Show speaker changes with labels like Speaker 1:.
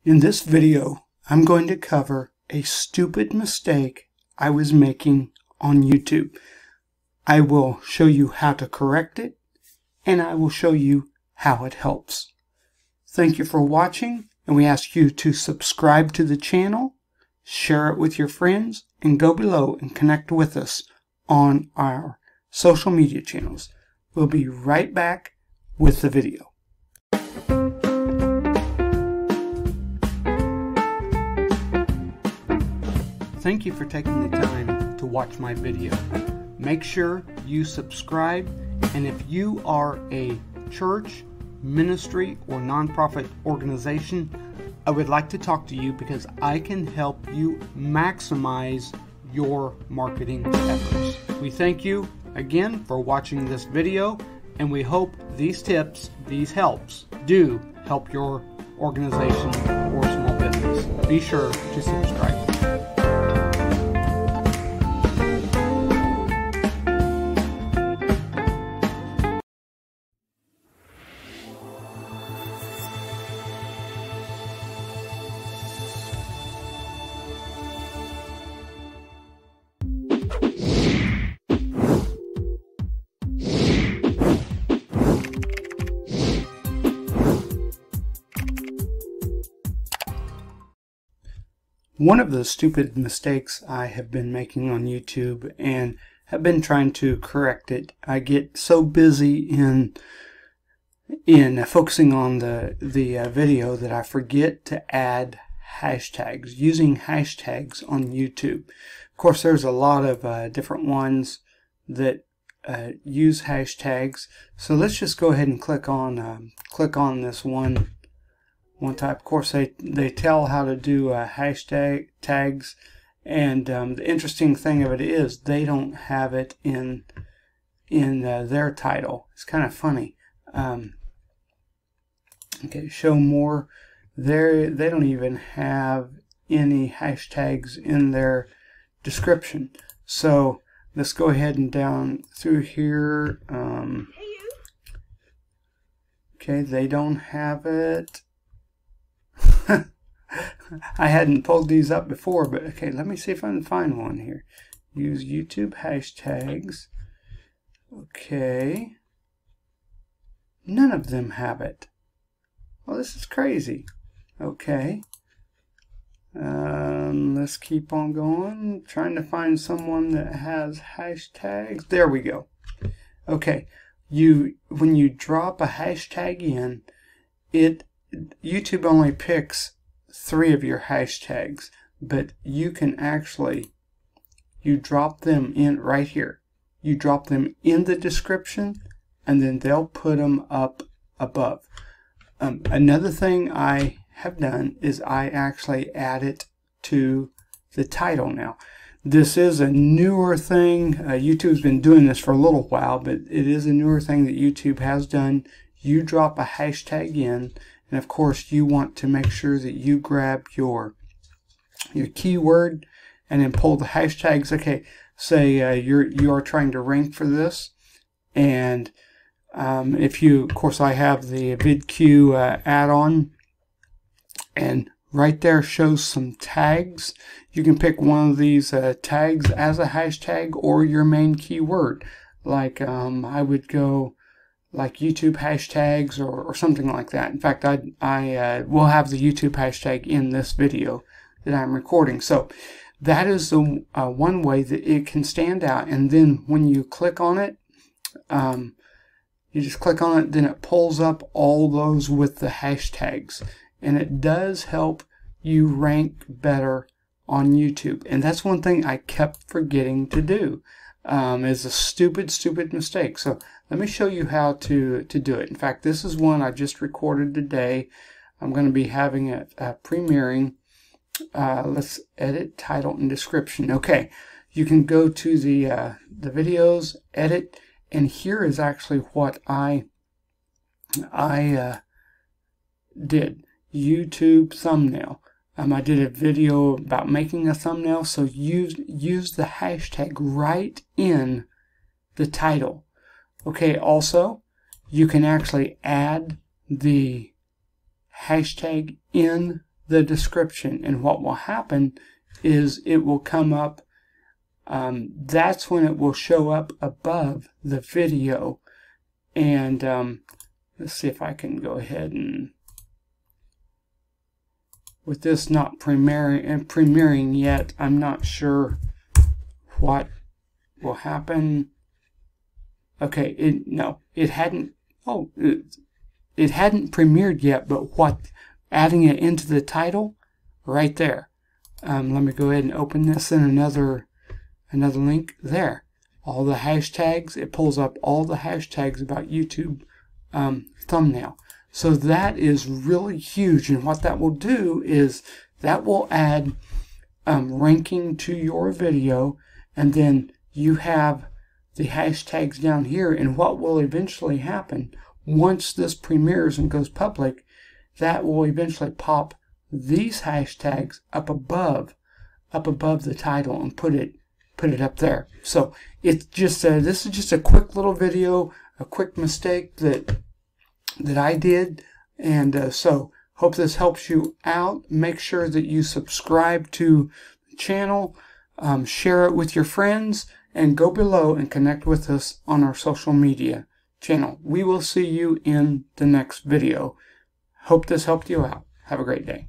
Speaker 1: In this video, I'm going to cover a stupid mistake I was making on YouTube. I will show you how to correct it, and I will show you how it helps. Thank you for watching, and we ask you to subscribe to the channel, share it with your friends, and go below and connect with us on our social media channels. We'll be right back with the video. Thank you for taking the time to watch my video. Make sure you subscribe, and if you are a church, ministry, or nonprofit organization, I would like to talk to you because I can help you maximize your marketing efforts. We thank you again for watching this video, and we hope these tips, these helps, do help your organization or small business. Be sure to subscribe. One of the stupid mistakes I have been making on YouTube and have been trying to correct it, I get so busy in focusing on the video that I forget to add hashtags, using hashtags on YouTube. Of course, there's a lot of different ones that use hashtags. So let's just go ahead and click on this one type. Of course, they tell how to do hashtag tags, and the interesting thing of it is they don't have it in their title. It's kind of funny. Okay, show more. They don't even have any hashtags in their description. So let's go ahead and down through here. Okay, they don't have it. I hadn't pulled these up before, but okay, let me see if I can find one here. Use YouTube hashtags. Okay. None of them have it. Well, this is crazy. Okay. Let's keep on going. Trying to find someone that has hashtags. There we go. Okay. When you drop a hashtag in, YouTube only picks 3 of your hashtags, but you can actually, you drop them in right here. You drop them in the description, and then they'll put them up above. Another thing I have done is I actually add it to the title now. This is a newer thing. YouTube's been doing this for a little while, but it is a newer thing that YouTube has done. You drop a hashtag in, and of course you want to make sure that you grab your keyword and then pull the hashtags. Okay, say you are trying to rank for this, and if you, of course, I have the VidQ add-on, and right there shows some tags. You can pick one of these tags as a hashtag or your main keyword. Like I would go like YouTube hashtags or something like that. In fact, I will have the YouTube hashtag in this video that I'm recording. So that is the one way that it can stand out. And then when you click on it, you just click on it, then it pulls up all those with the hashtags. And it does help you rank better on YouTube. And that's one thing I kept forgetting to do. Is a stupid mistake. So let me show you how to do it. In fact, this is one I just recorded today. I'm going to be having it premiering. Let's edit title and description. Okay, you can go to the videos, edit, and here is actually what I did. YouTube thumbnail. I did a video about making a thumbnail, so use the hashtag right in the title. Okay, also, you can actually add the hashtag in the description, and what will happen is it will come up, that's when it will show up above the video. And let's see if I can go ahead and, with this not premiering yet, I'm not sure what will happen. Okay, it hadn't premiered yet, but adding it into the title right there. Let me go ahead and open this in another link there. All the hashtags, it pulls up all the hashtags about YouTube thumbnail. So that is really huge, and what that will do is that will add ranking to your video, and then you have the hashtags down here. And what will eventually happen once this premieres and goes public, that will eventually pop these hashtags up above the title and put it up there. So it's just this is just a quick little video, a quick mistake that I did, and so hope this helps you out. Make sure that you subscribe to the channel, share it with your friends, and go below and connect with us on our social media channel. We will see you in the next video. Hope this helped you out. Have a great day.